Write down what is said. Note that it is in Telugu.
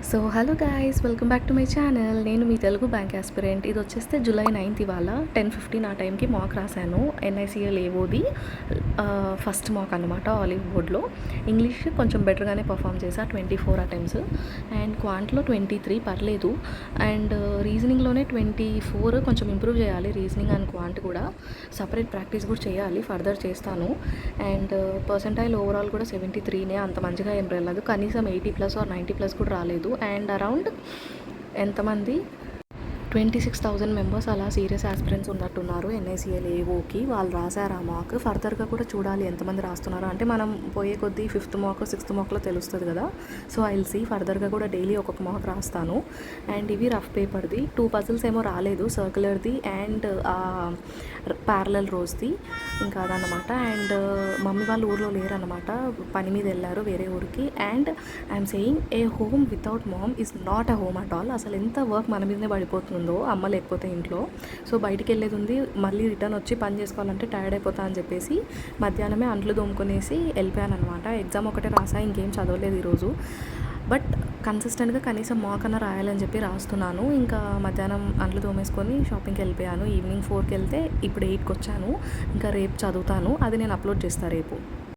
So hello guys, welcome back to my channel. నేను మీ తెలుగు బ్యాంక్ ఆస్పిరెంట్. ఇది వచ్చేస్తే జూలై 9th ఇవాళ 10:15 ఆ టైంకి మాక్ రాశాను. ఎన్ఐసిఎల్ ఏవోది ఫస్ట్ మాక్ అనమాట ఆలివ్ బోర్డ్లో. ఇంగ్లీష్ కొంచెం బెటర్గానే పర్ఫామ్ చేశా, 24 అటెంప్ట్స్. అండ్ క్వాంట్లో 23 పర్లేదు. అండ్ రీజనింగ్లోనే 24 కొంచెం ఇంప్రూవ్ చేయాలి. రీజనింగ్ అండ్ క్వాంట్ కూడా సపరేట్ ప్రాక్టీస్ కూడా చేయాలి, ఫర్దర్ చేస్తాను. అండ్ పర్సెంటైల్ ఓవరాల్ కూడా 73నే, అంత మంచిగా ఏం రాలేదు. కనీసం 80+ ఆర్ 90+ కూడా రాలేదు. అండ్ అరౌండ్ ఎంతమంది 26,000 మెంబర్స్ అలా సీరియస్ ఆస్పిరెంట్స్ ఉన్నట్టున్నారు ఎన్ఐసిఎల్ ఏఓకి. వాళ్ళు రాశారు ఆ మాక్. ఫర్దర్గా కూడా చూడాలి ఎంతమంది రాస్తున్నారు. అంటే మనం పోయే కొద్దీ 5th మాక్ 6th మాక్లో తెలుస్తుంది కదా. So I will see. ఫర్దర్గా కూడా డైలీ ఒక్కొక్క మాక్ రాస్తాను. అండ్ ఇవి రఫ్ పేపర్ది 2 పజిల్స్ ఏమో రాలేదు, సర్క్యులర్ది అండ్ ప్యారలల్ రోజ్ది, ఇంకా అదనమాట. అండ్ మమ్మీ వాళ్ళు ఊర్లో లేరనమాట, పని మీద వెళ్ళారు వేరే ఊరికి. And I'm saying A home without ma'am is not a home at all. అసలు ఎంత వర్క్ మన మీదనే పడిపోతుందో అమ్మ లేకపోతే ఇంట్లో. సో బయటికి వెళ్ళేది ఉంది, మళ్ళీ రిటర్న్ వచ్చి పని చేసుకోవాలంటే టైర్డ్ అయిపోతా అని చెప్పేసి మధ్యాహ్నమే అంట్లు దోముకొనేసి వెళ్ళిపోయాను అనమాట. ఎగ్జామ్ ఒకటే రాసా, ఇంకేం చదవలేదు ఈరోజు. బట్ కన్సిస్టెంట్గా కనీసం మాక్ అన్న రాయాలని చెప్పి రాస్తున్నాను. ఇంకా మధ్యాహ్నం అంట్లు తోమేసుకొని షాపింగ్కి వెళ్ళిపోయాను. ఈవినింగ్ 4కి వెళ్తే ఇప్పుడు 8కి వచ్చాను. ఇంకా రేపు చదువుతాను, అది నేను అప్లోడ్ చేస్తాను రేపు.